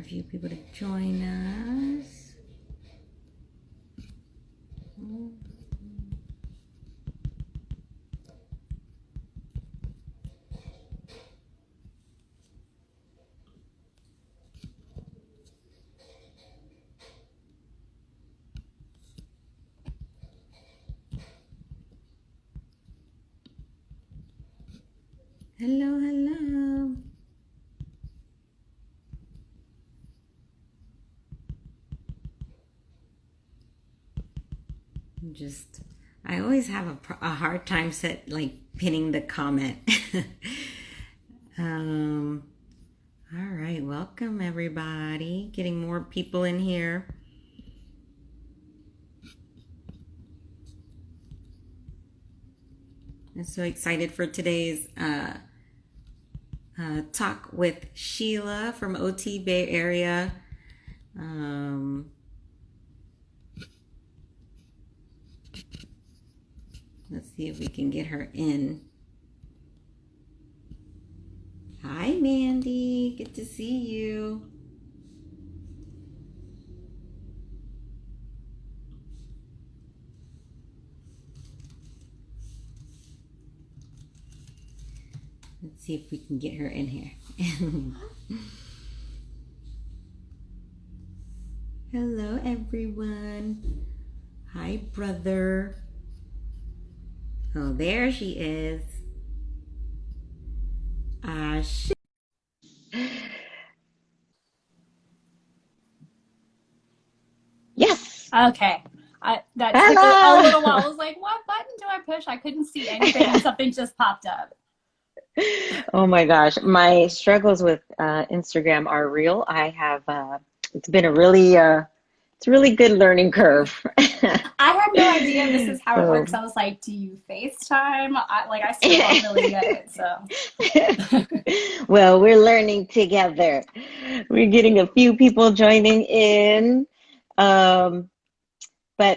a few people to join us. Hello, hello. I always have a hard time pinning the comment. um, all right, welcome everybody. Getting more people in here. I'm so excited for today's talk with Sheela from OT Bay Area. Let's see if we can get her in. Hi, Mandy. Good to see you. Let's see if we can get her in here. Hello, everyone. Hi, brother. Oh, there she is. Yes. Okay. That took a little while. I was like, what button do I push? I couldn't see anything and something just popped up. Oh my gosh. My struggles with Instagram are real. I have, it's been it's a really good learning curve. I had no idea this is how it So, works. I was like, do you FaceTime? I still don't really get it. So, well, we're learning together. We're getting a few people joining in. But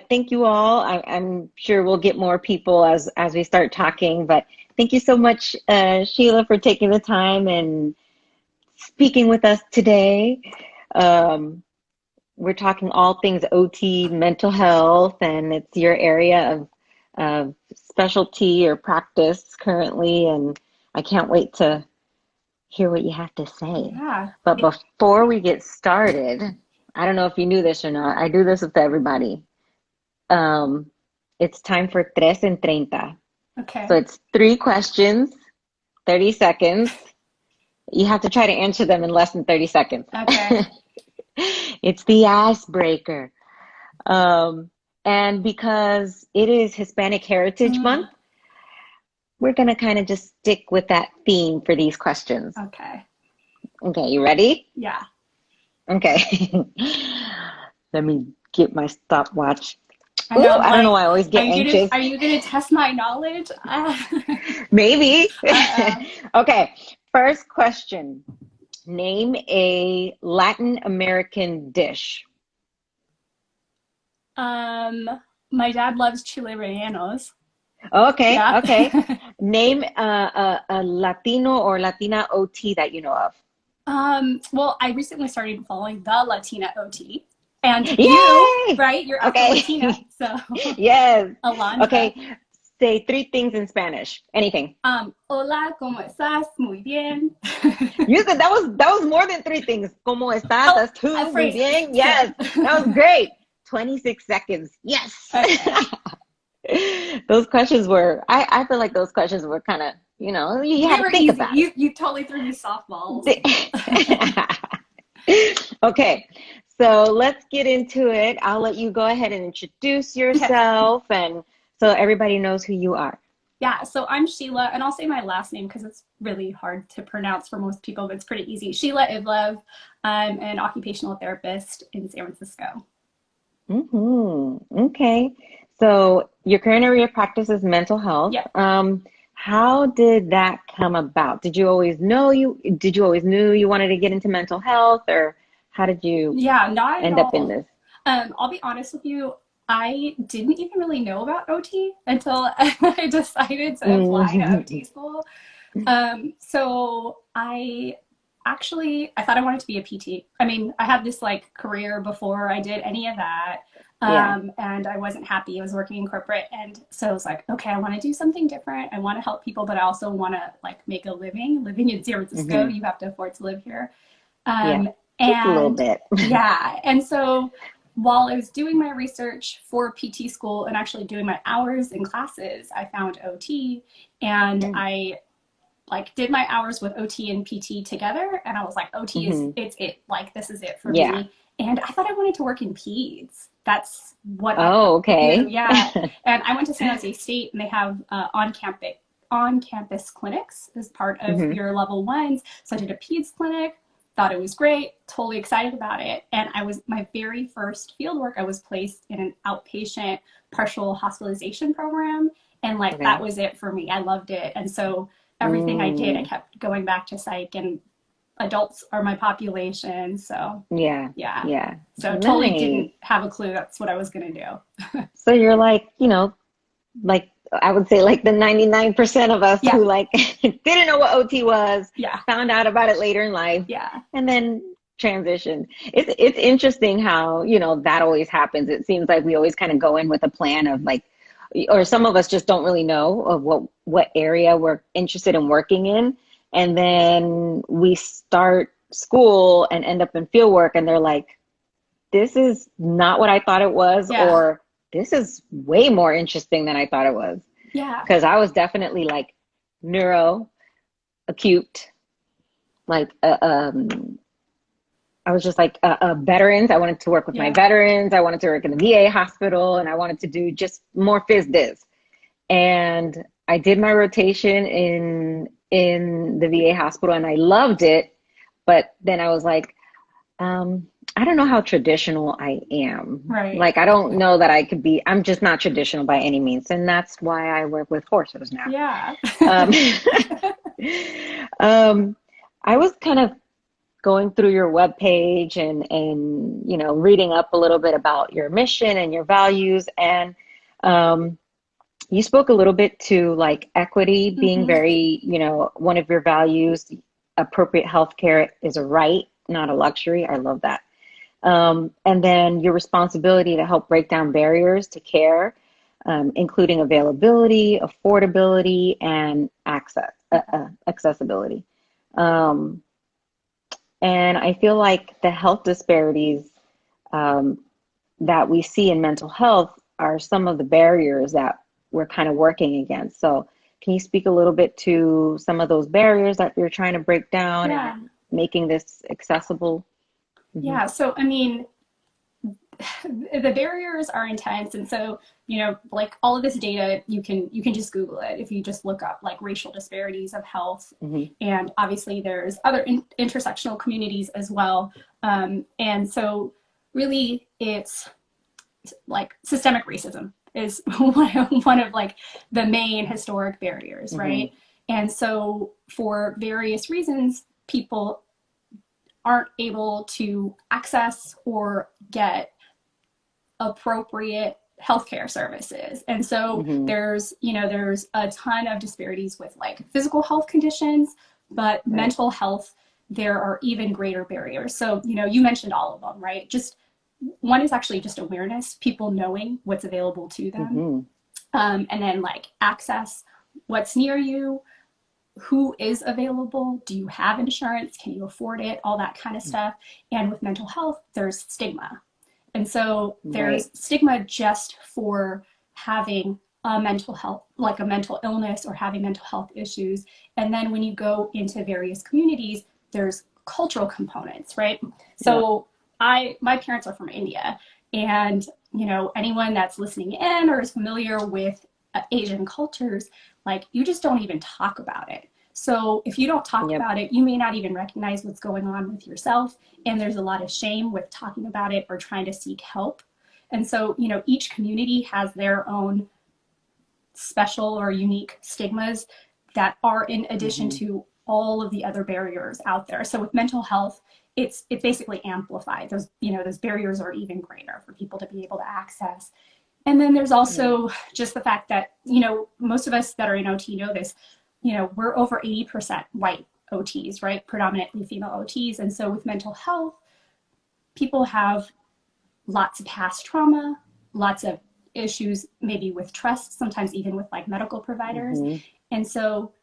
thank you all. I'm sure we'll get more people as we start talking. But thank you so much, Sheila, for taking the time and speaking with us today. We're talking all things OT, mental health, and it's your area of specialty or practice currently. And I can't wait to hear what you have to say. yeah. But before we get started, I don't know if you knew this or not. I do this with everybody. It's time for Tres en 30. Okay. So it's 3 questions, 30 seconds. You have to try to answer them in less than 30 seconds. Okay. It's the icebreaker. And because it is Hispanic Heritage Month, we're going to kind of just stick with that theme for these questions. Okay. Okay, you ready? Yeah. Okay. Let me get my stopwatch. I know. I don't know why I always get anxious. Are you gonna test my knowledge? Maybe. Uh-oh. Okay, first question. Name a Latin American dish. My dad loves chile rellenos. Okay, Yeah. okay. Name a Latino or Latina OT that you know of. Well, I recently started following the Latina OT. And you, Yay! right? You're Okay. Afro-Latina, so Yes. Alondra. Okay. Say 3 things in Spanish. Anything. Hola, ¿cómo estás? Muy bien. You said that was more than 3 things. ¿Cómo estás? Oh, That's 2. a Muy phrase. bien. Yes. That was great. 26 seconds. Yes. Okay. Those questions were, I feel like those questions were kind of, you They had to were think easy. about it. You totally threw me softballs. Okay, so let's get into it. I'll let you go ahead and introduce Okay. yourself and so everybody knows who you are. Yeah, so I'm Sheela, and I'll say my last name because it's really hard to pronounce for most people, but it's pretty easy. Sheela Ivlev. I'm an occupational therapist in San Francisco. Okay, so your current area of practice is mental health. Yep. How did that come about? Did you always knew you wanted to get into mental health, or how did you Yeah, not at end up in all. this? I'll be honest with you, I didn't even really know about OT until I decided to apply to OT school. So I actually, I thought I wanted to be a PT. I mean, I had this like career before I did any of that. Yeah. And I wasn't happy. I was working in corporate. And so I was like, okay, I want to do something different. I want to help people, but I also want to like make a living. Living in San Francisco, Hmm. you have to afford to live here. Yeah. Um, Just a little and bit. yeah, and so while I was doing my research for PT school and actually doing my hours in classes, I found OT, and Mm-hmm. I like did my hours with OT and PT together, and I was like, OT is it's it, like this is it for Yeah. me. And I thought I wanted to work in peds. That's what I Oh, wanted to do. okay. Yeah. And I went to San Jose State, and they have on campus clinics as part of Hmm. your level ones. So I did a peds clinic, thought it was great, totally excited about it. And I was my very first field work, I was placed in an outpatient partial hospitalization program. And like that Okay. was it for me. I loved it. And so everything I did, I Mm, kept going back to psych, and adults are my population. So yeah. yeah. Yeah. So totally Nice. didn't have a clue that's what I was going to do. So you're like, like I would say like the 99% of us Yeah. who like didn't know what OT was, Yeah. found out about it later in life, Yeah. and then transition. It's interesting how, that always happens. It seems like we always kind of go in with a plan of like, or some of us just don't really know of what area we're interested in working in. And then we start school and end up in field work and they're like, this is not what I thought it was, Yeah. or this is way more interesting than I thought it was. Yeah. Because I was definitely like neuro, acute, like I was just like veterans. I wanted to work with my Yeah. veterans. I wanted to work in the VA hospital, and I wanted to do just more phys biz. And I did my rotation in the VA hospital, and I loved it. But then I was like, I don't know how traditional I am. Right. Like, I don't know that I could be, I'm just not traditional by any means. And that's why I work with horses now. Yeah. Um, um, I was kind of going through your webpage and reading up a little bit about your mission and your values. And you spoke a little bit to like equity being Mm-hmm. very, one of your values. Appropriate healthcare is a right, not a luxury. I love that. And then your responsibility to help break down barriers to care, including availability, affordability, and accessibility. Um, and I feel like the health disparities um, that we see in mental health are some of the barriers that we're kind of working against. So, can you speak a little bit to some of those barriers that you're trying to break down and Yeah. making this accessible? Hmm. Yeah. So, I mean, the barriers are intense, and so like all of this data, you can just Google it if you just look up like racial disparities of health. Hmm. And obviously there's other intersectional communities as well. And so really it's like systemic racism is one of like the main historic barriers, Hmm. right? And so for various reasons, people aren't able to access or get appropriate healthcare services. And so Hmm. there's a ton of disparities with like physical health conditions, but Right. mental health, there are even greater barriers. So, you mentioned all of them, right? Just one is actually just awareness, people knowing what's available to them. Hmm. And then like access, what's near you, who is available, do you have insurance, can you afford it, all that kind of stuff. And with mental health, there's stigma. And so Right. there's stigma just for having a mental health, like a mental illness or having mental health issues. And then when you go into various communities, there's cultural components, right? Yep. So my parents are from India, and anyone that's listening in or is familiar with Asian cultures, like you just don't even talk about it. So if you don't talk Yep. about it, you may not even recognize what's going on with yourself. And there's a lot of shame with talking about it or trying to seek help. And so, each community has their own special or unique stigmas that are in addition Hmm. to all of the other barriers out there. So with mental health, it's basically amplified. Those barriers are even greater for people to be able to access. And then there's Yeah. also just the fact that, most of us that are in OT know this, we're over 80% white OTs, right? Predominantly female OTs. And so with mental health, people have lots of past trauma, lots of issues, maybe with trust, sometimes even with like medical providers. Mm-hmm. And so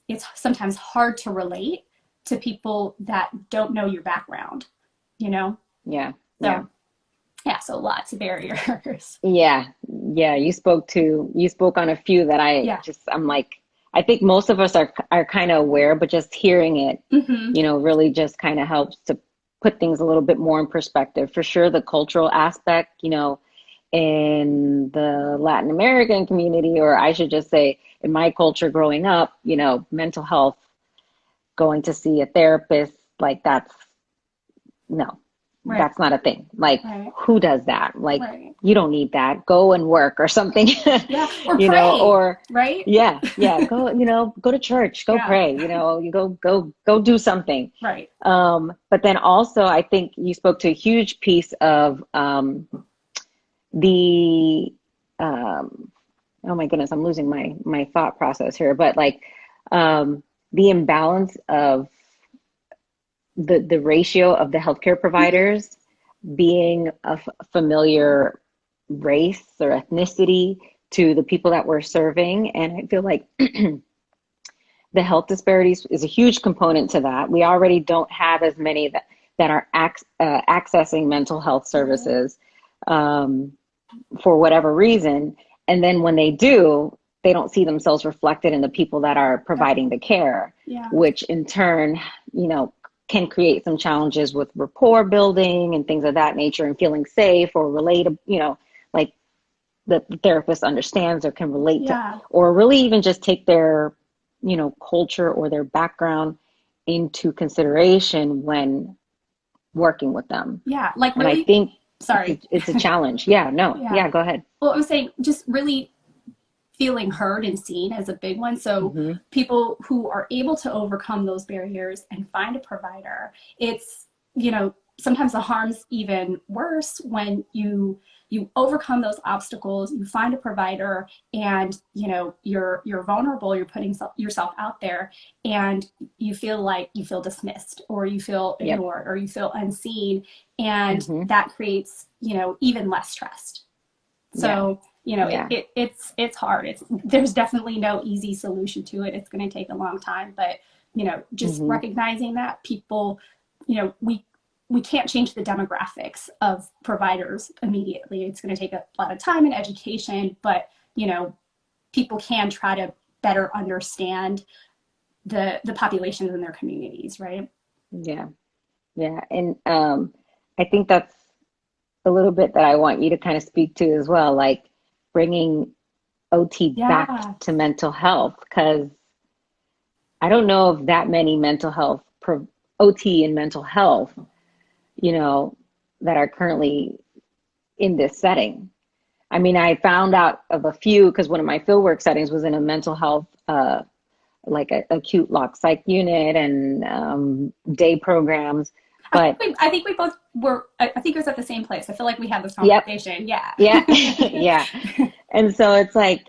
it's sometimes hard to relate to people that don't know your background, you know? Yeah. So, Yeah. yeah, so lots of barriers. Yeah. Yeah. You spoke on a few that Yeah. I'm like, I think most of us are kind of aware, but just hearing it, Mm-hmm. really just kind of helps to put things a little bit more in perspective. For sure, the cultural aspect, in the Latin American community, or I should just say in my culture growing up, mental health, going to see a therapist, like no, Right. that's not a thing. Like, Right. who does that? Like, Right. you don't need that. Go and work or something. Yeah. Or pray, or right? yeah, go, go to church, go Yeah. pray, you go do something. Right. But then also, I think you spoke to a huge piece of the oh my goodness, I'm losing my thought process here, but like the imbalance of the ratio of the healthcare Mm-hmm. providers being a familiar race or ethnicity to the people that we're serving. And I feel like the health disparities is a huge component to that. We already don't have as many that are accessing mental health Right. services for whatever reason. And then when they do, they don't see themselves reflected in the people that are Yeah. providing the care, Yeah. which in turn, can create some challenges with rapport building and things of that nature, and feeling safe or relatable, like the therapist understands or can relate to, Yeah. or really even just take their, culture or their background into consideration when working with them. Yeah. Like And I really, think sorry. it's a challenge. Yeah, no, Yeah. yeah, go ahead. Well, I was saying just really feeling heard and seen as a big one. So Mm-hmm. people who are able to overcome those barriers and find a provider, it's, sometimes the harm's even worse when you overcome those obstacles, you find a provider, and you're vulnerable, you're putting yourself out there, and you feel dismissed, or you feel Yep. ignored, or you feel unseen, and Mm-hmm. that creates even less trust. Yeah. So Yeah. it's hard. There's definitely no easy solution to it. It's going to take a long time, but just Mm-hmm. recognizing that people, we can't change the demographics of providers immediately. It's going to take a lot of time and education, but people can try to better understand the populations in their communities, right? Yeah. Yeah. And I think that's a little bit that I want you to kind of speak to as well, like bringing OT back Yeah. to mental health, because I don't know of that many mental health OT and mental health, that are currently in this setting. I mean, I found out of a few because one of my fieldwork settings was in a mental health, like a acute lock psych unit and day programs. But I think we both were. I think it was at the same place. I feel like we had this yep, conversation. Yeah. yeah, yeah. And so it's like,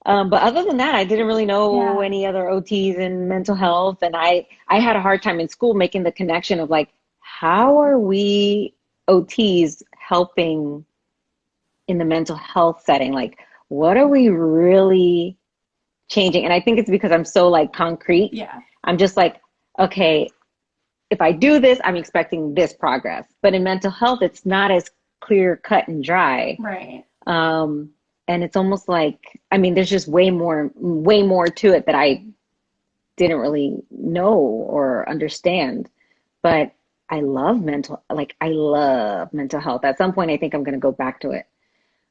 but other than that, I didn't really know Yeah. any other OTs in mental health. And I had a hard time in school making the connection of like, how are we OTs helping in the mental health setting? Like, what are we really changing? And I think it's because I'm so like concrete. Yeah. I'm just like, okay, if I do this, I'm expecting this progress. But in mental health, it's not as clear cut and dry. Right. And it's almost like, I mean, there's just way more to it that I didn't really know or understand. But I love mental health. At some point, I think I'm going to go back to it.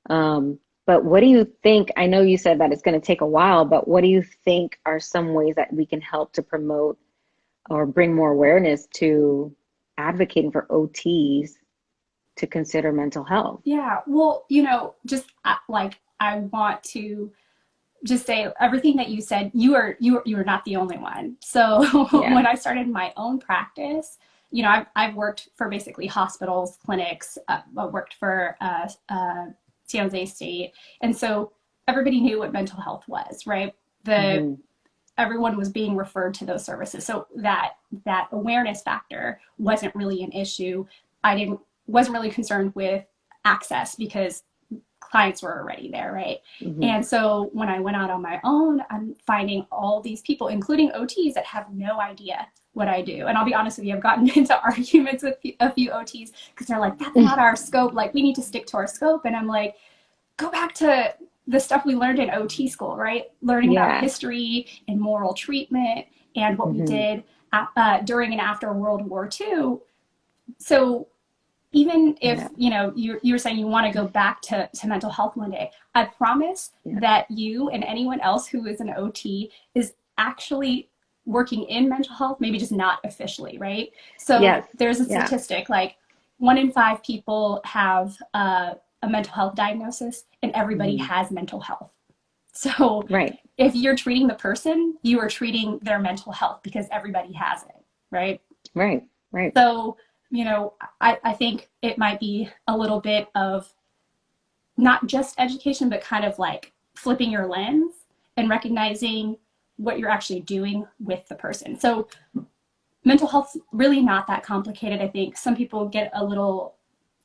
But what do you think? I know you said that it's going to take a while, but what do you think are some ways that we can help to promote or bring more awareness to advocating for OTs to consider mental health? Yeah. Well, just like I want to just say everything that you said. You are not the only one. So Yeah. when I started my own practice, I've worked for basically hospitals, clinics. I worked for San Jose State, and so everybody knew what mental health was, right? The Mm-hmm. everyone was being referred to those services. So that awareness factor wasn't really an issue. Wasn't really concerned with access because clients were already there, right? And so when I went out on my own, I'm finding all these people, including OTs, that have no idea what I do. And I'll be honest with you, I've gotten into arguments with a few OTs because they're like, that's not our scope. Like, we need to stick to our scope. And I'm like, go back to the stuff we learned in OT school, right? Learning about history and moral treatment and what we did during and after World War II. So even if, you know, you're saying you want to go back to mental health one day, I promise that you and anyone else who is an OT is actually working in mental health, maybe just not officially, right? So there's a statistic, like 1 in 5 people have a mental health diagnosis, and everybody has mental health. So if you're treating the person, you are treating their mental health because everybody has it, right? Right. So, you know, I think it might be a little bit of not just education, but kind of like flipping your lens and recognizing what you're actually doing with the person. So mental health's really not that complicated. I think some people get a little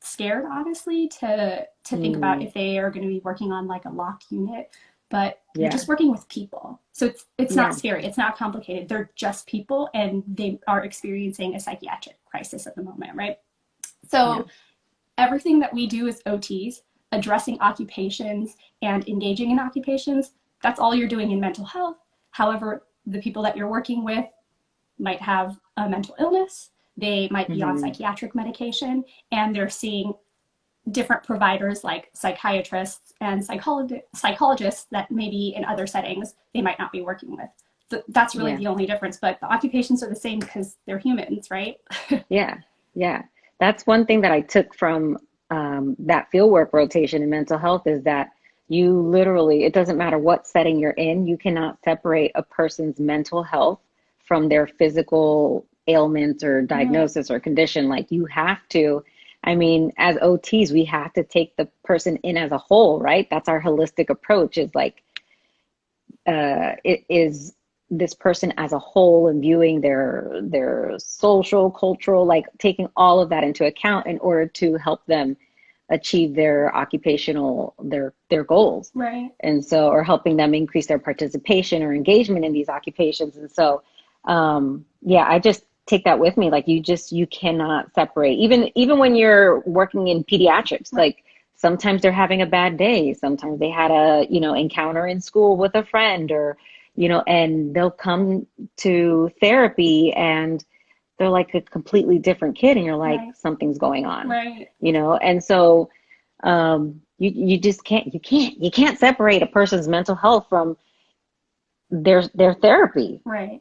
scared, honestly, to think about if they are going to be working on like a locked unit, but you're just working with people. So it's not scary. It's not complicated. They're just people, and they are experiencing a psychiatric crisis at the moment, right? So everything that we do as OTs, addressing occupations and engaging in occupations, that's all you're doing in mental health. However, the people that you're working with might have a mental illness. They might be on psychiatric medication, and they're seeing different providers like psychiatrists and psychologists that maybe in other settings they might not be working with. That's really the only difference, but the occupations are the same because they're humans, right? Yeah. That's one thing that I took from that fieldwork rotation in mental health, is that you literally, it doesn't matter what setting you're in, you cannot separate a person's mental health from their physical ailment or diagnosis or condition. Like, you have to, I mean, as OTs, we have to take the person in as a whole, right? That's our holistic approach, is like, it is this person as a whole, and viewing their social, cultural, like taking all of that into account in order to help them achieve their occupational, their goals. Right. And so, or helping them increase their participation or engagement in these occupations. And so, I just take that with me. Like, you cannot separate, even when you're working in pediatrics, like sometimes they're having a bad day. Sometimes they had a, encounter in school with a friend, or, and they'll come to therapy and they're like a completely different kid, and you're like, something's going on, and so, you just can't separate a person's mental health from their therapy. Right.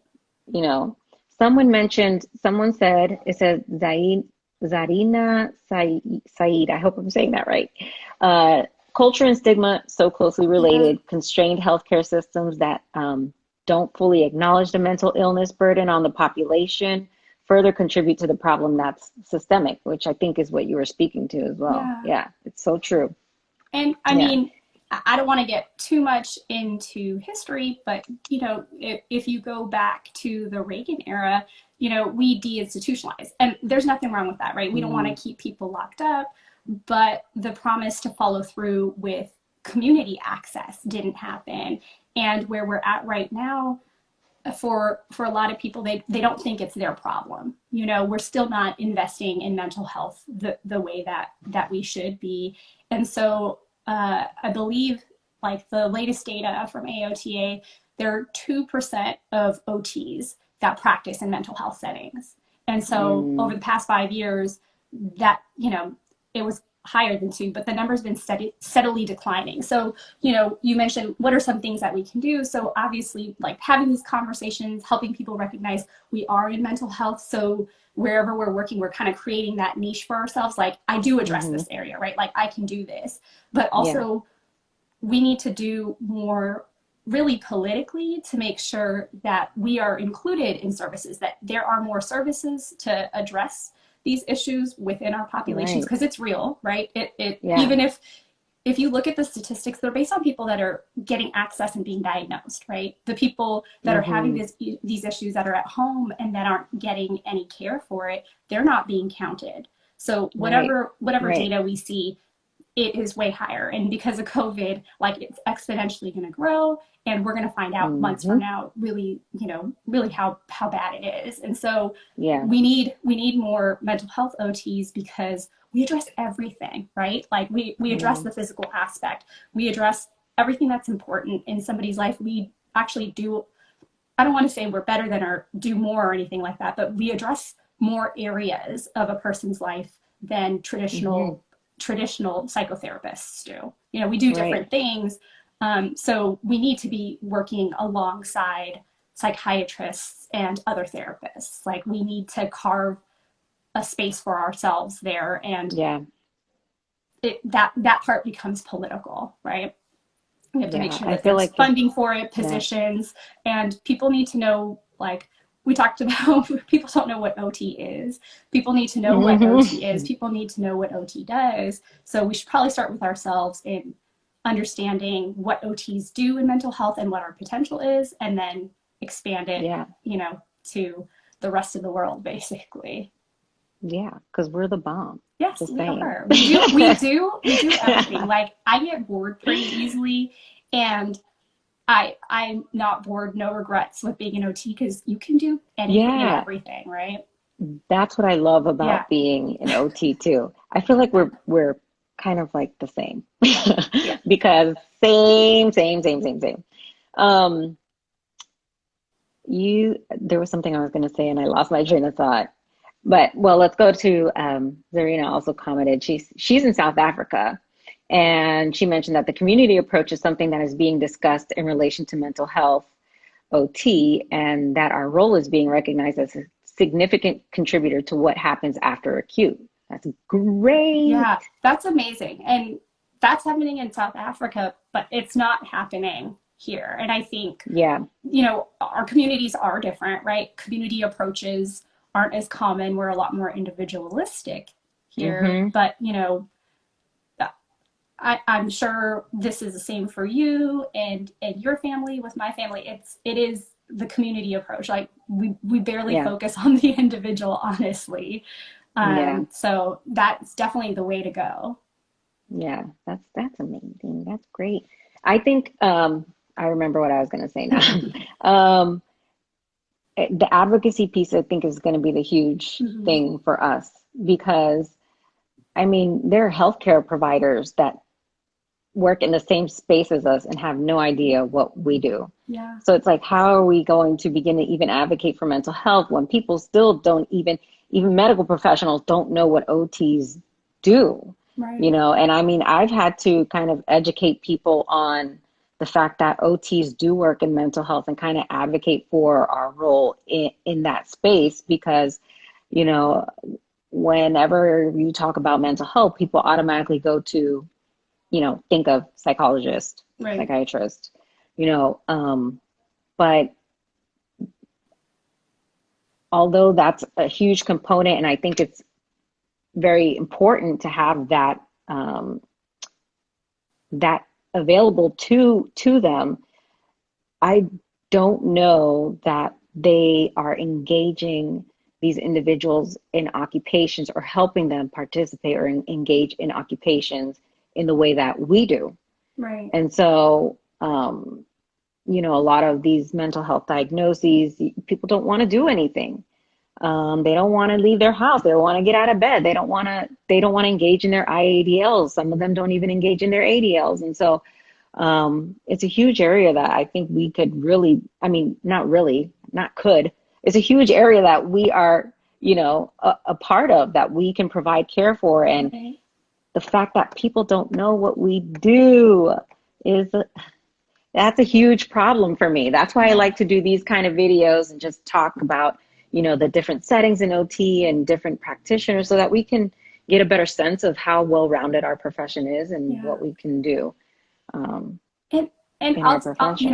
Someone said, it says Zarina Said, I hope I'm saying that right. Culture and stigma so closely related, constrained healthcare systems that don't fully acknowledge the mental illness burden on the population further contribute to the problem that's systemic, which I think is what you were speaking to as well. Yeah, it's so true. And I mean, I don't want to get too much into history, but, if you go back to the Reagan era, we deinstitutionalized, and there's nothing wrong with that, right? We don't want to keep people locked up, but the promise to follow through with community access didn't happen. And where we're at right now, for a lot of people, they don't think it's their problem. We're still not investing in mental health the way that we should be. And so I believe, like, the latest data from AOTA, there are 2% of OTs that practice in mental health settings. And so over the past 5 years, that, it was higher than 2, but the number's been steadily declining. So, you mentioned, what are some things that we can do? So obviously, like, having these conversations, helping people recognize we are in mental health. So wherever we're working, we're kind of creating that niche for ourselves. Like, I do address this area, right? Like, I can do this, but also we need to do more really politically to make sure that we are included in services, that there are more services to address these issues within our populations, because it's real, right? Even if if you look at the statistics, they're based on people that are getting access and being diagnosed, right? The people that are having Hmm. these issues that are at home and that aren't getting any care for it, they're not being counted. So Right. whatever Right. data we see, it is way higher. And because of COVID, like it's exponentially going to grow. And we're going to find out months from Hmm. now, really, really how bad it is. And so Yeah. we need more mental health OTs because we address everything, right? Like we address Yeah. the physical aspect, we address everything that's important in somebody's life. We actually do. I don't want to say we're better than or do more or anything like that, but we address more areas of a person's life than Hmm. traditional psychotherapists do. We do Right. different things. So we need to be working alongside psychiatrists and other therapists. Like we need to carve a space for ourselves there, and Yeah. that part becomes political, right? We have to make Yeah. sure I that feel there's like it's, funding for it, yeah. positions, and people need to know, like we talked about, people don't know what OT is. People need to know what OT is. Hmm. People need to know what OT does. So we should probably start with ourselves in understanding what OTs do in mental health and what our potential is, and then expand it, Yeah. to the rest of the world, basically. Yeah. Because we're the bomb. Yes, Just we saying. are. We do everything. Like I get bored pretty easily, and I'm not bored, no regrets with being an OT because you can do anything and Yeah. everything, right? That's what I love Yeah, about being an OT too. I feel like we're kind of like the same yeah, yeah. because same. Um, there was something I was going to say and I lost my train of thought. But well, let's go to Zarina also commented. She's in South Africa, and she mentioned that the community approach is something that is being discussed in relation to mental health OT, and that our role is being recognized as a significant contributor to what happens after acute. That's great. Yeah, that's amazing. And that's happening in South Africa, but it's not happening here. And I think, Yeah. our communities are different, right? Community approaches aren't as common. We're a lot more individualistic here. Hmm. But, I'm sure this is the same for you and your family. With my family, it is the community approach. Like we barely Yeah. focus on the individual, honestly. Yeah. So that's definitely the way to go. Yeah. That's amazing. That's great. I think I remember what I was going to say now. Um, the advocacy piece, I think, is going to be the huge Hmm. thing for us because, I mean, there are healthcare providers that work in the same space as us and have no idea what we do. Yeah. So it's like, how are we going to begin to even advocate for mental health when people still don't even medical professionals don't know what OTs do, Right. And I mean, I've had to kind of educate people on the fact that OTs do work in mental health and kind of advocate for our role in that space because, you know, whenever you talk about mental health, people automatically go to think of psychologist, Right. psychiatrist, you know, but although that's a huge component, and I think it's very important to have that available to them, I don't know that they are engaging these individuals in occupations or helping them participate or engage in occupations in the way that we do. Right. And so, a lot of these mental health diagnoses, people don't want to do anything. They don't want to leave their house. They don't want to get out of bed. They don't want to. They don't want to engage in their IADLs. Some of them don't even engage in their ADLs. And so, it's a huge area that I think we could really. I mean, not really, not could. It's a huge area that we are, a part of that we can provide care for. And Right. the fact that people don't know what we do is that's a huge problem for me. That's why I Yeah. like to do these kind of videos and just talk about, the different settings in OT and different practitioners so that we can get a better sense of how well-rounded our profession is and Yeah. what we can do um, And and in our I'll profession.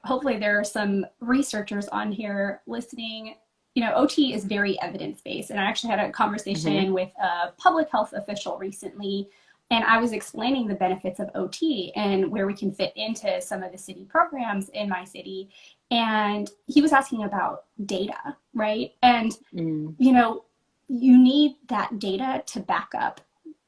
hopefully there are some researchers on here listening. OT is very evidence based, and I actually had a Hmm. conversation with a public health official recently And I was explaining the benefits of OT and where we can fit into some of the city programs in my city. And he was asking about data, right? And, Mm. you know, you need that data to back up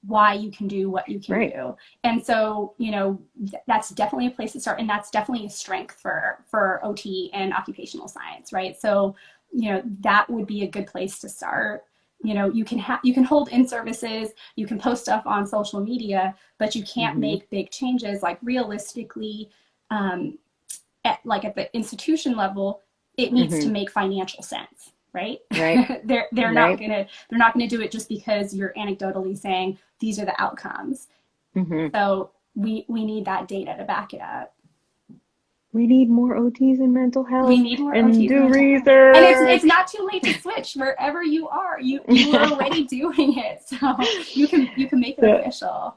why you can do what you can Right. do. And so, you know, that's definitely a place to start. And that's definitely a strength for OT and occupational science, right? So, you know, that would be a good place to start. You know, you can hold in services, you can post stuff on social media, but you can't Mm-hmm. make big changes. Like realistically, um, at the institution level, it needs to Mm-hmm. make financial sense, right? Right. They're not Right. gonna do it just because you're anecdotally saying these are the outcomes. Mm-hmm. So we need that data to back it up. We need more OTs in mental We health need more and OTs in do mental health. And it's research. not too late to switch wherever you are. You are already doing it. So you can make it So official.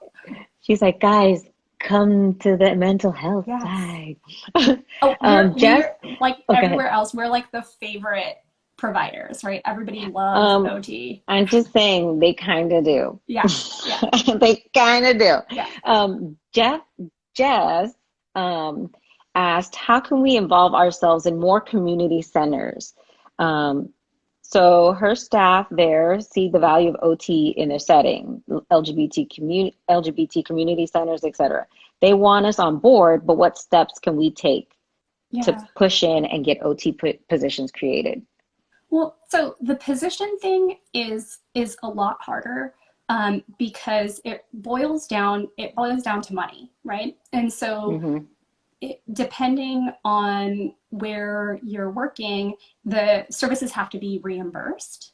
she's like, guys, come to the mental health Yes. side. Oh, Jeff, we're like oh, go ahead. everywhere else, we're like the favorite providers, right? Everybody loves Um, OT. I'm just saying they kind of do. Yeah, yeah, They kind of do. yeah. Jess um, asked, how can we involve ourselves in more community centers? Um, so her staff there see the value of OT in their setting, LGBT community centers, etc. They want us on board, but what steps can we take to Yeah. push in and get OT positions created? Well, so the position thing is a lot harder because it boils down to money, right? And so Mm-hmm. depending on where you're working, the services have to be reimbursed.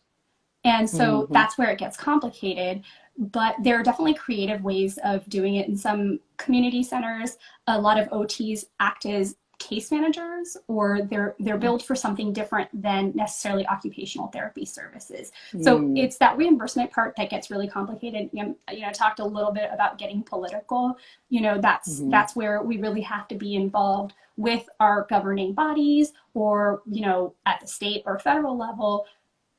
And so Mm-hmm. that's where it gets complicated. But there are definitely creative ways of doing it in some community centers. A lot of OTs act as case managers, or they're billed for something different than necessarily occupational therapy services. So Mm-hmm. it's that reimbursement part that gets really complicated. I talked a little bit about getting political. You know, Mm-hmm. that's where we really have to be involved with our governing bodies, or at the state or federal level,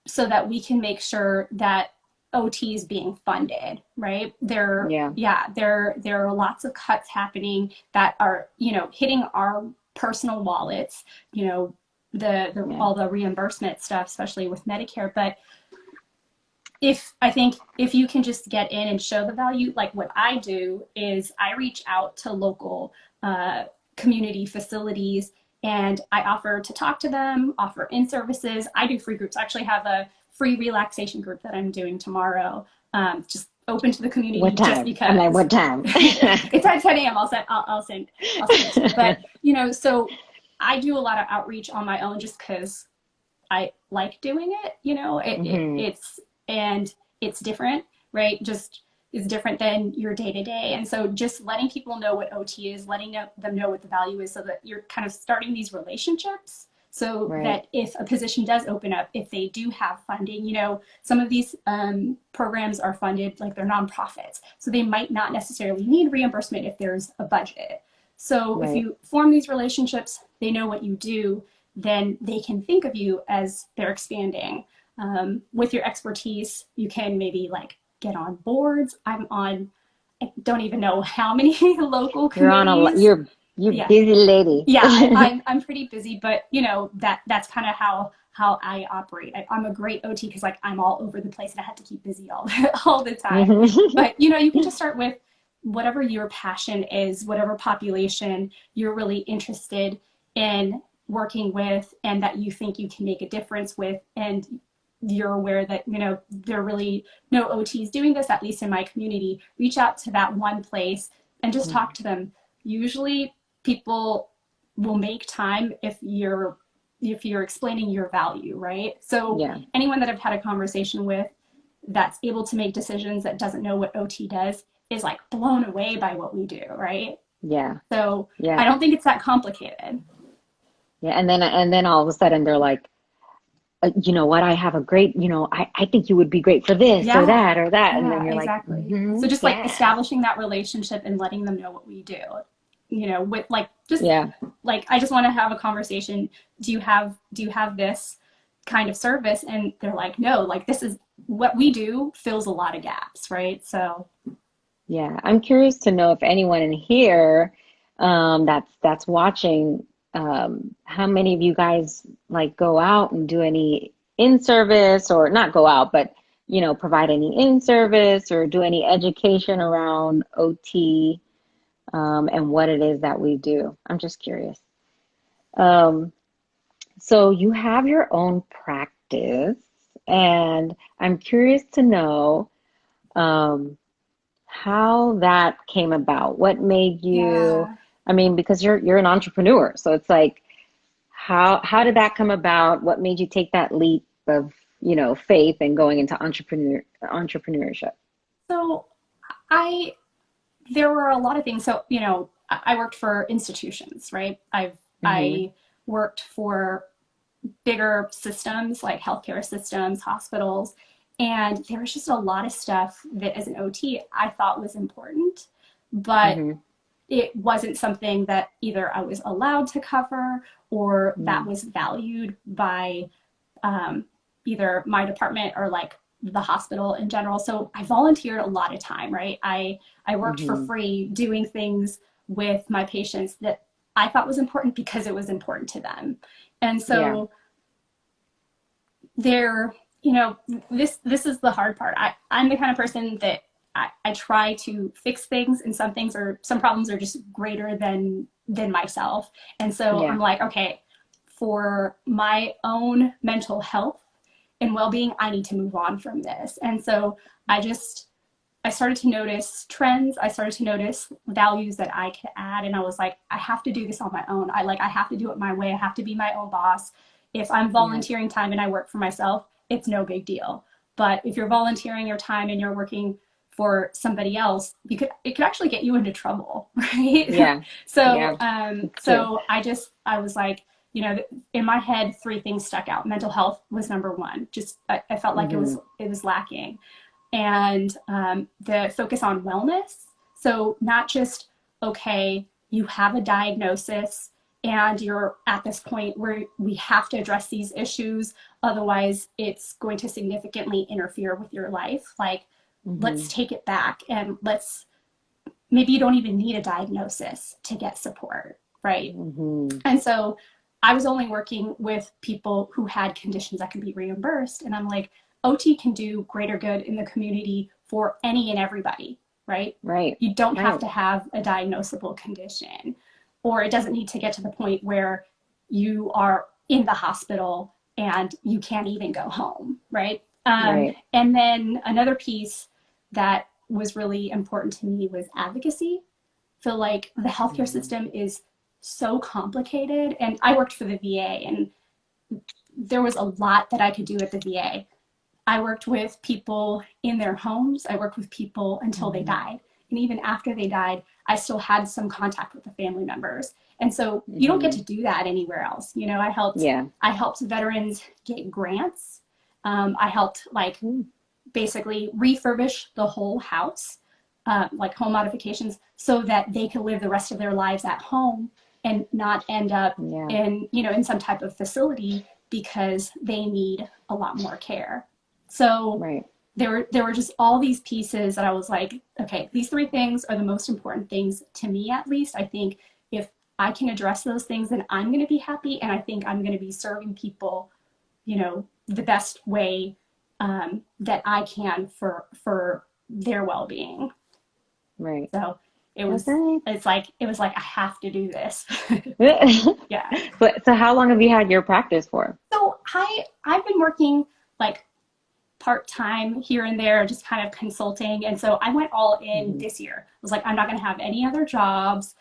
so that we can make sure that OT is being funded, right? Yeah. There are lots of cuts happening that are, hitting our personal wallets, the Yeah. all the reimbursement stuff, especially with Medicare. But I think if you can just get in and show the value, like what I do is I reach out to local community facilities, and I offer to talk to them, offer in services. I do free groups. I actually have a free relaxation group that I'm doing tomorrow, just open to the community What just time? I'm like, because. what time? It's at 10 a.m. I'll send it to you. But so I do a lot of outreach on my own just because I like doing it. Hmm. And it's different, right? Just is different than your day to day. And so just letting people know what OT is, letting them know what the value is, so that you're kind of starting these relationships, so Right. that if a position does open up, if they do have funding, some of these programs are funded, like they're nonprofits. So they might not necessarily need reimbursement if there's a budget. So if Right. you form these relationships, they know what you do, then they can think of you as they're expanding. With your expertise, you can maybe like get on boards. I don't even know how many local You're on a committees. you're Yeah, busy lady. yeah, I'm pretty busy, but that's kind of how I operate. I'm a great OT because like I'm all over the place and I have to keep busy all the time. But you can just start with whatever your passion is, whatever population you're really interested in working with, and that you think you can make a difference with, and you're aware that there are really no OTs doing this, at least in my community. Reach out to that one place and just talk to them. Usually people will make time if you're explaining your value, right? So Yeah. anyone that I've had a conversation with that's able to make decisions, that doesn't know what OT does, is like blown away by what we do, right? Yeah. So Yeah. I don't think it's that complicated. Yeah. And then all of a sudden they're like, you know what? I have a great, I think you would be great for this or Yeah, that or that. And then yeah, you're like, exactly. mm-hmm, So just like yes. establishing that relationship and letting them know what we do, with like just Yeah. like I just want to have a conversation. Do you have this kind of service? And they're like, no, like this is what we do fills a lot of gaps, right? So Yeah, I'm curious to know if anyone in here that's watching, how many of you guys like go out and do any in-service, or not go out, but provide any in-service or do any education around OT, and what it is that we do. I'm just curious. Um, so you have your own practice, and I'm curious to know. Um, how that came about. What made you, Yeah. I mean, because you're an entrepreneur, so it's like how did that come about? What made you take that leap of, faith and going into entrepreneurship? So I there were a lot of things. So, I worked for institutions, right? Mm-hmm. I worked for bigger systems like healthcare systems, hospitals, and there was just a lot of stuff that as an OT I thought was important, but Mm-hmm. it wasn't something that either I was allowed to cover or that was valued by um, either my department or like the hospital in general. So I volunteered a lot of time, right? I worked for Mm-hmm. free doing things with my patients that I thought was important because it was important to them. And Yeah. so there, this is the hard part. I'm the kind of person that I try to fix things, and some problems are just greater than myself. And so I'm Yeah. like, okay, for my own mental health and well-being, I need to move on from this. And so I started to notice trends. I started to notice values that I could add. And I was like, I have to do this on my own. I have to do it my way. I have to be my own boss. If I'm Yeah. volunteering time and I work for myself, it's no big deal. But if you're volunteering your time and you're working for somebody else, it could actually get you into trouble, right? Yeah. so Yeah. um, It's true. so I was like, in my head, three things stuck out. Mental health was number one. Just I felt like Mm-hmm. it was lacking, and the focus on wellness. So, not just, okay, you have a diagnosis and you're at this point where we have to address these issues, otherwise, it's going to significantly interfere with your life. Like, let's Mm-hmm. take it back and maybe you don't even need a diagnosis to get support, right? Mm-hmm. And so I was only working with people who had conditions that could be reimbursed. And I'm like, OT can do greater good in the community for any and everybody, right? Right. You don't have Right. to have a diagnosable condition, or it doesn't need to get to the point where you are in the hospital and you can't even go home, right? Right. And then another piece that was really important to me was advocacy. Feel like the healthcare Mm-hmm. system is so complicated. And I worked for the VA, and there was a lot that I could do at the VA. I worked with people in their homes. I worked with people until they Mm-hmm. died. And even after they died, I still had some contact with the family members. And so you don't get Mm-hmm. to do that anywhere else. Yeah. I helped veterans get grants. I helped like Mm-hmm. basically refurbish the whole house, like home modifications, so that they could live the rest of their lives at home and not end up Yeah. in some type of facility because they need a lot more care. So Right. there were just all these pieces that I was like, okay, these three things are the most important things to me, at least. I think if I can address those things, then I'm going to be happy, and I think I'm going to be serving people, the best way that I can for their well being. Right. So Okay. it was like I have to do this. Yeah. So how long have you had your practice for? So I've been working like part time here and there, just kind of consulting, and so I went all in Hmm. this year. I was like, I'm not going to have any other jobs.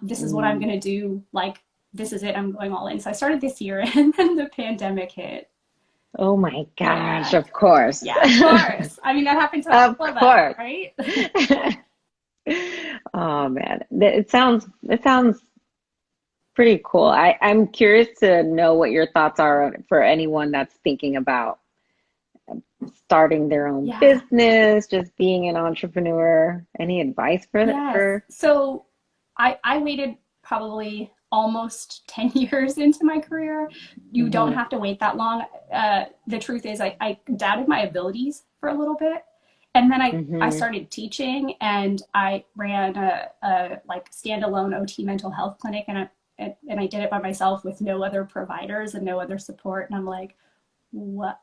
This is what I'm Mm. going to do. Like, this is it. I'm going all in. So I started this year, and then the pandemic hit. Oh my gosh, Yeah. of course. Yeah, of course. I mean, that happened to Of all of us, course. right? Oh man. It sounds pretty cool. I'm curious to know what your thoughts are for anyone that's thinking about starting their own Yeah. business, just being an entrepreneur. Any advice for that Yes. for So I waited probably almost 10 years into my career. You don't hmm have to wait that long. The truth is, I doubted my abilities for a little bit. And then I Mm-hmm. started teaching, and I ran a like standalone OT mental health clinic, and I did it by myself with no other providers and no other support. And I'm like, what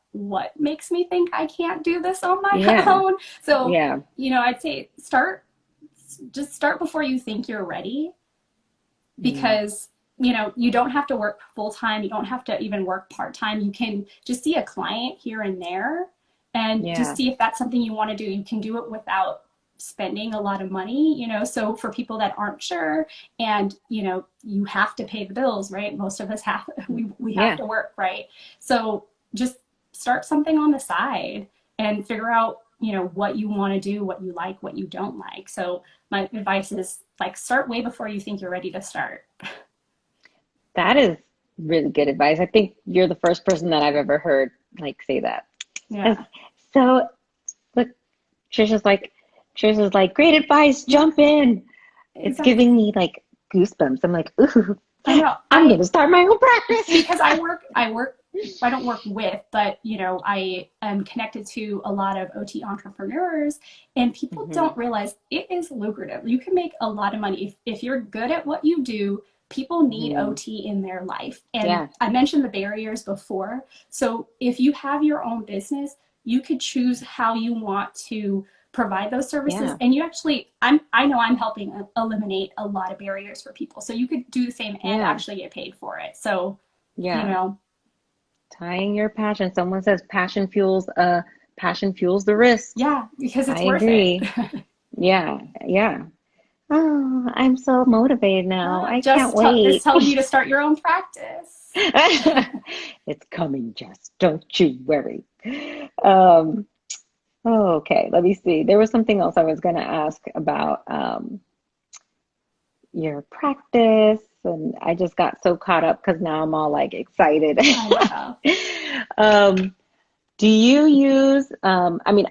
makes me think I can't do this on my Yeah. own? So, Yeah. I'd say just start before you think you're ready, Mm. because you don't have to work full time, you don't have to even work part time. You can just see a client here and there and just Yeah. see if that's something you want to do. You can do it without spending a lot of money, so for people that aren't sure, and you have to pay the bills, right? Most of us have, we have Yeah. to work, right? So just start something on the side and figure out what you want to do, what you like, what you don't like. So my advice is, like, start way before you think you're ready to start. That is really good advice. I think you're the first person that I've ever heard like say that. Yeah, So look, Trisha's like, Trisha's like, great advice, yeah, jump in. It's exactly. giving me like goosebumps. I'm like, ooh, I know. I'm gonna start my own practice. Because I don't work with, but I am connected to a lot of OT entrepreneurs, and people Hmm. don't realize it is lucrative. You can make a lot of money if you're good at what you do. People need Hmm. OT in their life. And Yeah. I mentioned the barriers before. So if you have your own business, you could choose how you want to provide those services, Yeah. and I know I'm helping eliminate a lot of barriers for people. So you could do the same and Yeah. actually get paid for it. So, you Yeah. know, Tying your passion. Someone says passion fuels the risk. yeah, because I it's worth it. agree. Yeah. Yeah. Oh, I'm so motivated now. I can't It's wait. telling you to start your own practice. It's coming, Jess. Don't you worry. Um, okay, let me see. There was something else I was going to ask about your practice, and I just got so caught up because now I'm all like excited. I know. Um, do you use, I mean,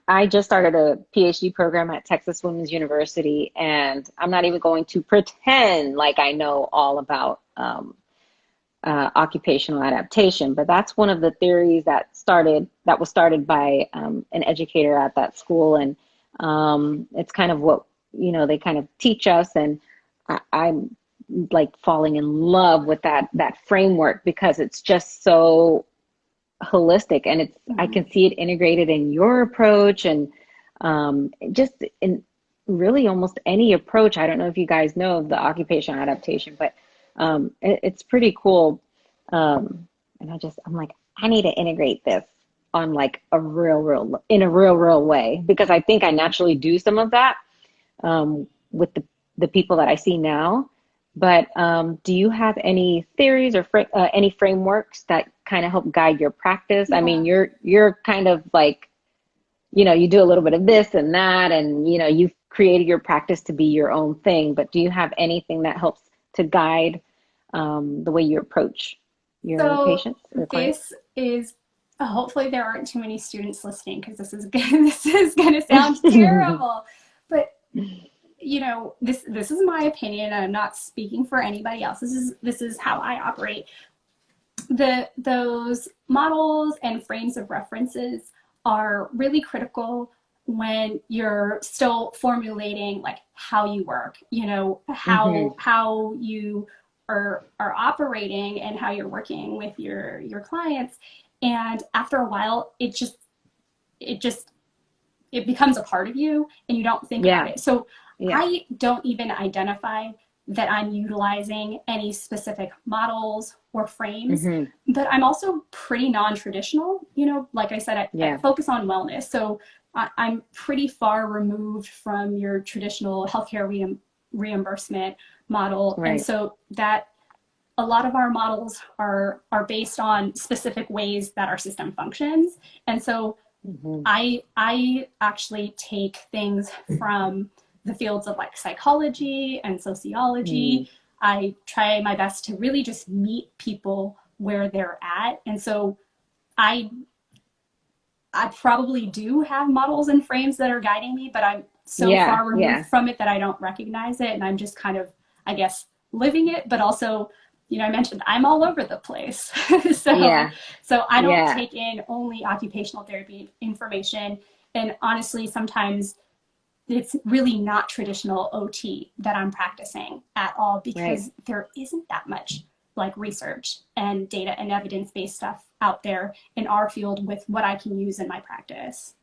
I just started a PhD program at Texas Women's University, and I'm not even going to pretend like I know all about occupational adaptation, but that's one of the theories that was started by an educator at that school, and it's kind of what they kind of teach us, and I'm like falling in love with that framework because it's just so holistic, and I Mhm. can see it integrated in your approach, and just in really almost any approach. I don't know if you guys know of the occupational adaptation, but it's pretty cool. And I'm like, I need to integrate this on like in a real way, because I think I naturally do some of that with the people that I see now. But do you have any theories or any frameworks that kind of help guide your practice? I mean, Yeah. you're kind of like, you do a little bit of this and that, and you've created your practice to be your own thing. But do you have anything that helps to guide the way you approach your So patients or clients? this is hopefully there aren't too many students listening, because this is this is going to sound terrible, but this is my opinion, and I'm not speaking for anybody else. This is how I operate. Those models and frames of references are really critical when you're still formulating, like, how you work, Hmm. how you are operating and how you're working with your clients. And after a while, it just it becomes a part of you, and you don't think about Yeah, it. So yeah. I don't even identify that I'm utilizing any specific models or frames, Hmm. but I'm also pretty non-traditional. Like I said, I Yeah, focus on wellness. So I'm pretty far removed from your traditional healthcare reimbursement model. And right. so that a lot of our models are based on specific ways that our system functions. And so Hmm. I actually take things from the fields of, like, psychology and Hmm. sociology. I try my best to really just meet people where they're at. And so I I probably do have models and frames that are guiding me, but I'm so Yeah, far removed yeah, from it that I don't recognize it, and I'm just kind of, I guess, living it. But also, I mentioned I'm all over the place. so yeah, so I don't yeah. take in only occupational therapy information. And honestly, sometimes it's really not traditional OT that I'm practicing at all, Right. because there isn't that much like research and data and evidence-based stuff out there in our field with what I can use in my practice.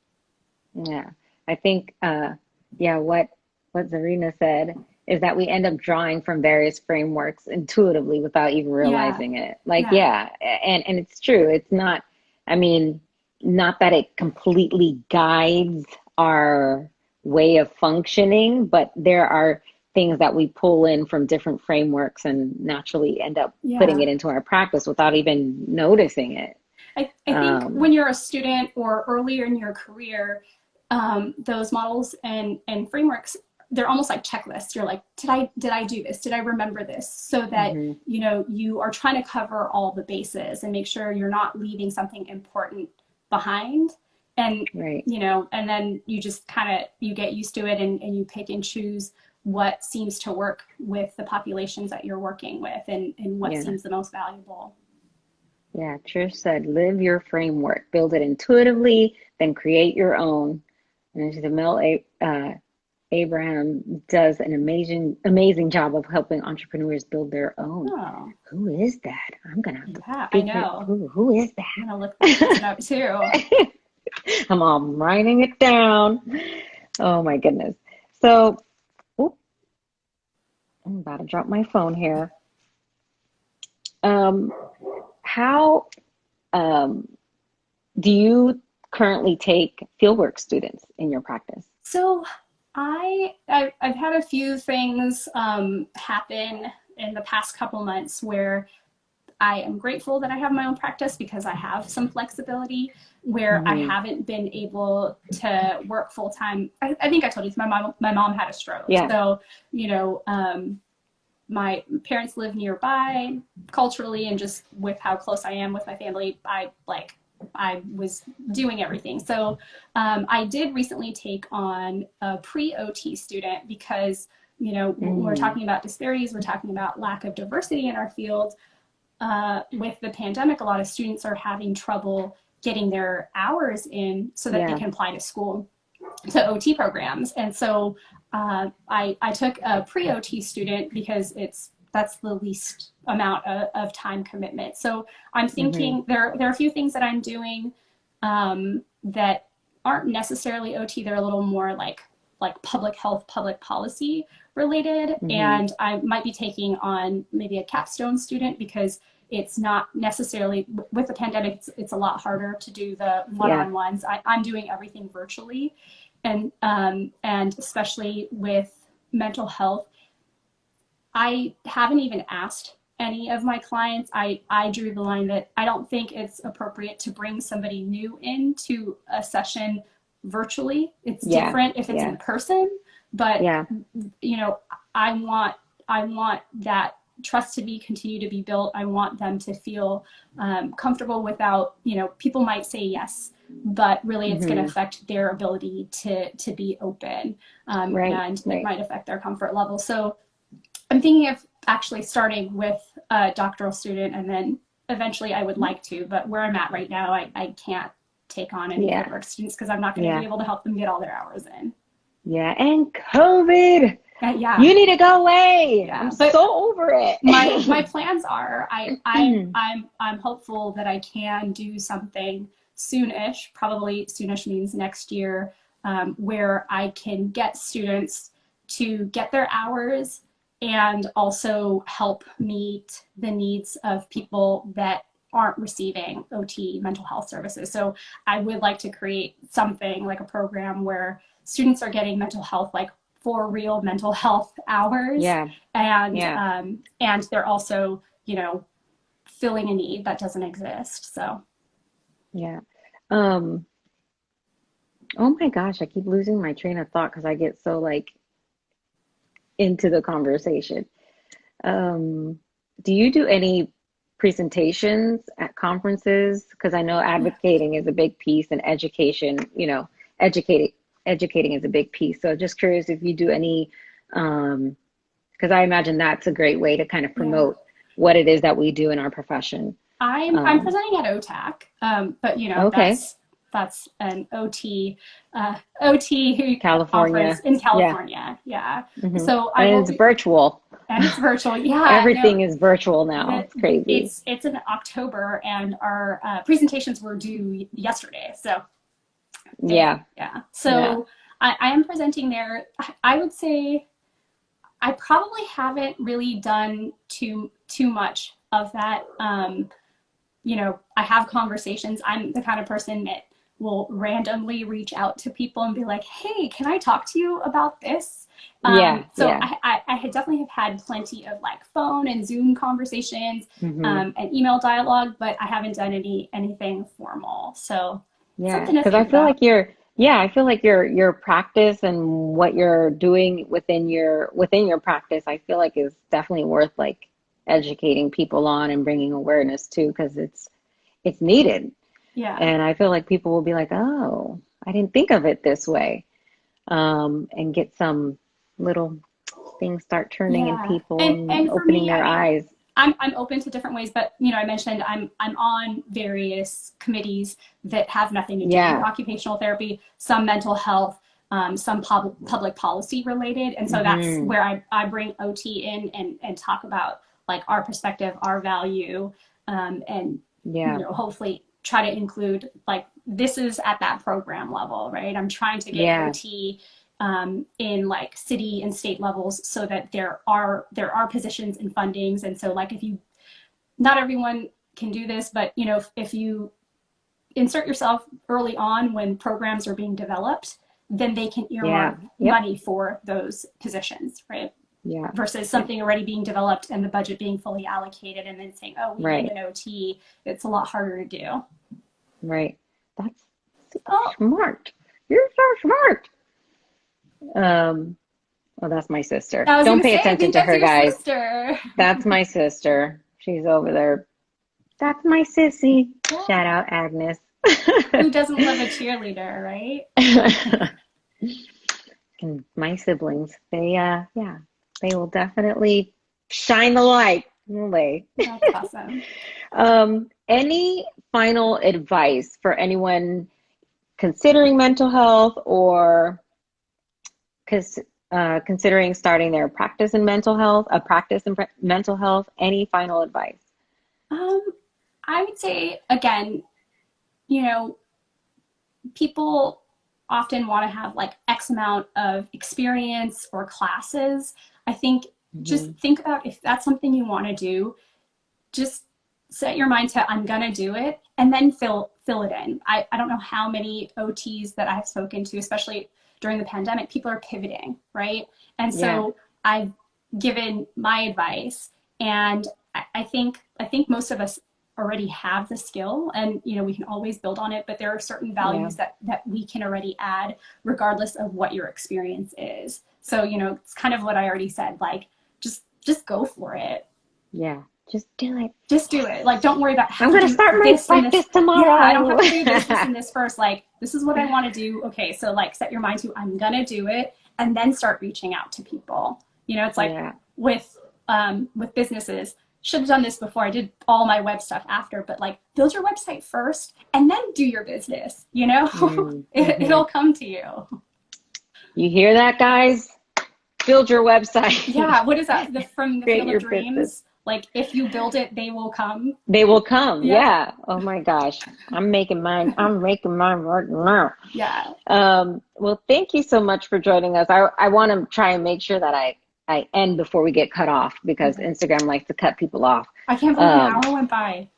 Yeah. I think, yeah, what Zarina said is that we end up drawing from various frameworks intuitively without even Yeah, realizing it. Like, yeah, yeah, and it's true. It's not, I mean, not that it completely guides our way of functioning, but there are things that we pull in from different frameworks and naturally end up putting yeah. it into our practice without even noticing it. I think Um, when you're a student or earlier in your career, those models and frameworks, they're almost like checklists. You're like, did I do this? Did I remember this? So that mhm, you are trying to cover all the bases and make sure you're not leaving something important behind. And right. and then you just kind of you get used to it, and you pick and choose what seems to work with the populations that you're working with, and what Yeah. seems the most valuable. Yeah, Trish said, live your framework, build it intuitively, then create your own. And she said, Abraham does an amazing job of helping entrepreneurs build their own. Oh, Who is that? I'm gonna have to yeah, I figure know. who is I'm gonna look that that? person up too. I'm all writing it down. Oh my goodness. So, oop, I'm about to drop my phone here. Um, how um, do you currently take fieldwork students in your practice? So I've had a few things happen in the past couple months where I am grateful that I have my own practice because I have some flexibility where I Hmm. haven't been able to work full time. I think I told you my mom had a stroke, Yeah. so you know my parents live nearby. Culturally and just with how close I am with my family, I was doing everything. So I did recently take on a pre-OT student because when we're Mm, talking about disparities, we're talking about lack of diversity in our field. With the pandemic, a lot of students are having trouble getting their hours in so that they yeah. can apply to school, to OT programs. And so I took a pre-OT student because that's the least amount of time commitment. So I'm Hmm. thinking there are a few things that I'm doing that aren't necessarily OT. They're a little more like public health, public policy related. Hmm. And I might be taking on maybe a capstone student because it's not necessarily with the pandemic. It's a lot harder to do the Yeah. one-on-ones. I'm doing everything virtually, and especially with mental health, I haven't even asked any of my clients. I drew the line that I don't think it's appropriate to bring somebody new into a session virtually. It's Yeah. different if it's Yeah. in person, but Yeah. you know, I want I want that trust to be continue to be built. I want them to feel comfortable without, people might say yes, but really it's going to Hmm. affect their ability to be open, Right. and it Right. might affect their comfort level. So I'm thinking of actually starting with a doctoral student, and then eventually I would like to, but where I'm at right now, I can't take on any Yeah. fieldwork students because I'm not going to be Yeah. able to help them get all their hours in. Yeah. And COVID, Yeah, you need to go away. I'm yeah. But so over my it. plans are I'm hopeful that I can do something soonish. Probably soonish means next year, where I can get students to get their hours and also help meet the needs of people that aren't receiving OT mental health services. So I would like to create something like a program where students are getting mental health, like for real mental health hours, Yeah. Yeah. and they're also filling a need that doesn't exist. So Yeah. Um, oh my gosh, I keep losing my train of thought because I get so like into the conversation. Um, do you do any presentations at conferences? Because I know yeah, advocating is a big piece and education, educating educating is a big piece. So just curious if you do any, because I imagine that's a great way to kind of yeah. promote what it is that we do in our profession. I'm Um, presenting at OTAC, but okay. That's an OT conference California. in Yeah. California. Yeah. Hmm. So I And will it's be, virtual. and it's virtual. Yeah. No, Everything is virtual now. the, It's crazy. it's in October, and our presentations were due yesterday. So Yeah. yeah. Yeah. So I am presenting there. I would say I probably haven't really done too much of that. I have conversations. I'm the kind of person that will randomly reach out to people and be like, "Hey, can I talk to you about this?" Yeah. So Yeah. I had definitely have had plenty of like phone and Zoom conversations, Hmm. and email dialogue, but I haven't done anything formal. So Yeah. something to Because I think feel about. like I feel like your practice and what you're doing within your practice, I feel like is definitely worth like educating people on and bringing awareness to because it's needed. Yeah. And I feel like people will be like, oh, I didn't think of it this way. And get some little things start turning in Yeah. people and And for opening me, I their mean, eyes. I'm open to different ways, but I mentioned I'm on various committees that have nothing to do with Yeah. occupational therapy, some mental health, some public policy related. And so that's Hmm. where I bring OT in and talk about like our perspective, our value, and Yeah. hopefully try to include like this is at that program level, right? I'm trying to get Yeah. OT in like city and state levels so that there are positions and fundings. And so like if you not everyone can do this, but if you insert yourself early on when programs are being developed, then they can Yeah. earmark Yep. money for those positions, right? Yeah. Versus Yep. something already being developed and the budget being fully allocated and then saying, oh, we need Right. an OT. It's a lot harder to do. Right. That's super Oh, smart. You're so smart. Um, well, that's my sister. I was Don't gonna pay say, I attention think to that's her, your guys. sister. That's my sister. She's over there. That's my sissy. Yeah. Shout out Agnes. Who doesn't love a cheerleader, right? And my siblings, yeah, they will definitely shine the light, will they? That's awesome. Any final advice for anyone considering mental health or cons considering starting their practice in mental health, a practice in mental health? Any final advice? Um, I would say again, you know, people often want to have like X amount of experience or classes. I think just Hmm. think about if that's something you want to do, just set your mind to I'm gonna do it and then fill it in. I don't know how many OTs that I've spoken to, especially during the pandemic, people are pivoting, right? And Yeah, so I've given my advice and I think most of us already have the skill and we can always build on it, but there are certain yeah, values that we can already add regardless of what your experience is. So it's kind of what I already said, like just go for it. yeah. Just do it. Just do Yes. it. Like, don't worry about I have I'm to gonna do start my this and this. practice Yeah, I don't tomorrow. have to do this and this first. Like, this is what I want to do. Okay, so like set your mind to I'm gonna do it and then start reaching out to people. It's like Yeah. with businesses. Should have done this before. I did all my web stuff after, but like build your website first and then do your business. Mm-hmm. It'll come to you. You hear that, guys? Build your website. Yeah, what is that? From the Create Field of your business. Dreams? Like if you build it, they will come. They will come. Yeah, Yeah. Oh my gosh. I'm making mine. I'm making mine right now. yeah. Well, thank you so much for joining us. I want to try and make sure that I end before we get cut off because Okay. Instagram likes to cut people off. I can't believe an Um, hour went by.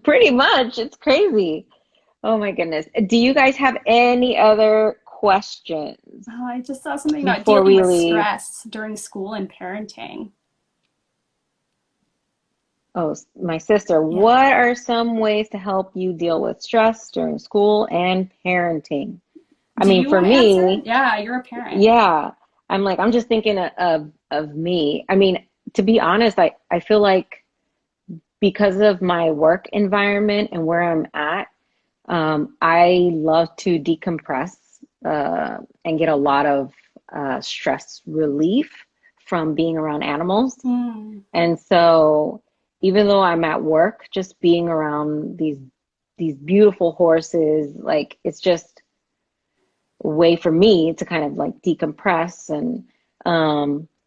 pretty much. It's crazy. Oh my goodness. Do you guys have any other questions Oh, I just saw something about before dealing we with leave? stress during school and parenting. Oh, my sister, Yeah. what are some ways to help you deal with stress during school and parenting? I Do mean, you for want to answer? me, Yeah, you're a parent. yeah, I'm just thinking of me. I mean, to be honest, I feel like because of my work environment and where I'm at, I love to decompress and get a lot of stress relief from being around animals. Mm, And so, even though I'm at work, just being around these these beautiful horses. Like, it's just a way for me to kind of like decompress.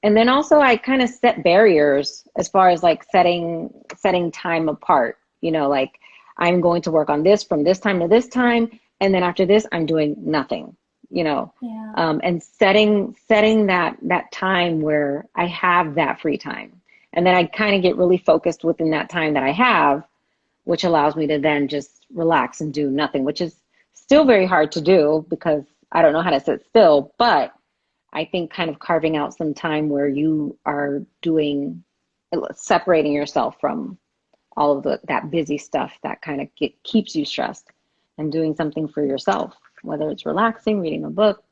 And then also I kind of set barriers as far as like setting time apart, like I'm going to work on this from this time to this time, and then after this I'm doing nothing, Yeah. and setting that time where I have that free time. And then I kind of get really focused within that time that I have, which allows me to then just relax and do nothing, which is still very hard to do because I don't know how to sit still. But I think kind of carving out some time where you are separating yourself from all of that busy stuff that kind of keeps you stressed, and doing something for yourself, whether it's relaxing, reading a book,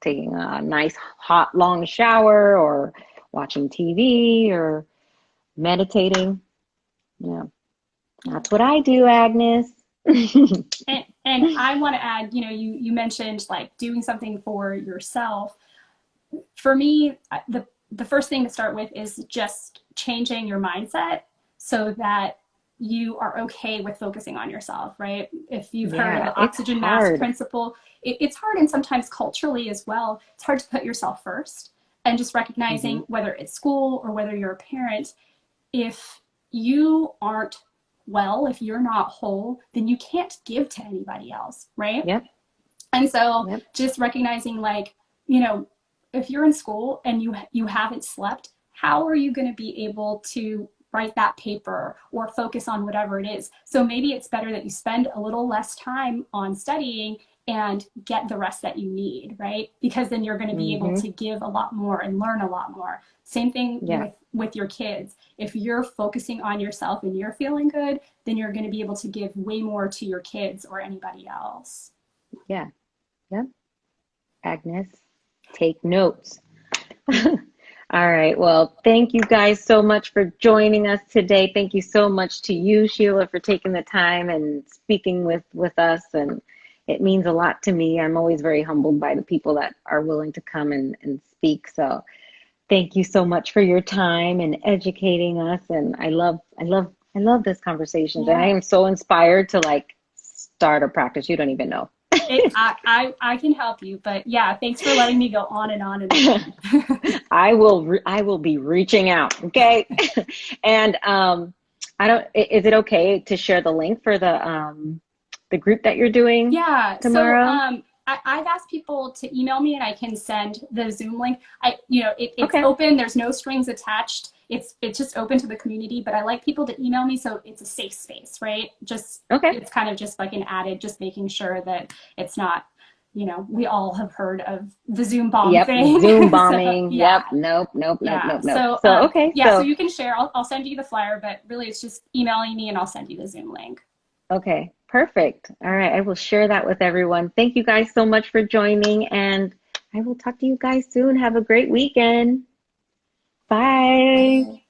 taking a nice hot long shower, or watching TV, or meditating. Yeah, that's what I do, Agnes. And I want to add, you mentioned like doing something for yourself. For me, the first thing to start with is just changing your mindset so that you are okay with focusing on yourself, right? If you've heard of Yeah, the it's oxygen mask hard. principle, it's hard, and sometimes culturally as well, it's hard to put yourself first. And just recognizing Hmm. whether it's school or whether you're a parent, if you aren't well, if you're not whole, then you can't give to anybody else, right? Yep, And so yep. just recognizing, like, you know, if you're in school and you haven't slept, how are you going to be able to write that paper or focus on whatever it is? So maybe it's better that you spend a little less time on studying and get the rest that you need, right? Because then you're going to be able Hmm. to give a lot more and learn a lot more. Same thing Yeah, with your kids. If you're focusing on yourself and you're feeling good, then you're going to be able to give way more to your kids or anybody else. yeah, yep. Agnes, take notes. All right. Well, thank you guys so much for joining us today. Thank you so much to you, Sheila, for taking the time and speaking with us. And it means a lot to me. I'm always very humbled by the people that are willing to come and speak. So thank you so much for your time and educating us. And I love this conversation. And I Yeah. am so inspired to like start a practice. You don't even know. I can help you, but yeah, thanks for letting me go on and on and on. I will be reaching out. Okay. And is it okay to share the link for the group that you're doing Yeah, so tomorrow? I've asked people to email me and I can send the Zoom link. It's Okay. open. There's no strings attached. It's just open to the community. But I like people to email me so it's a safe space, right? Just Okay. it's kind of just like an added, just making sure that it's not. We all have heard of the Zoom bomb Yep. thing. Zoom So bombing. yeah, Yep. Nope. Nope. Nope. yeah. Nope. Nope. So So okay. yeah, so So you can share. I'll send you the flyer, but really it's just emailing me and I'll send you the Zoom link. okay. Perfect. All right. I will share that with everyone. Thank you guys so much for joining, and I will talk to you guys soon. Have a great weekend. Bye. Bye.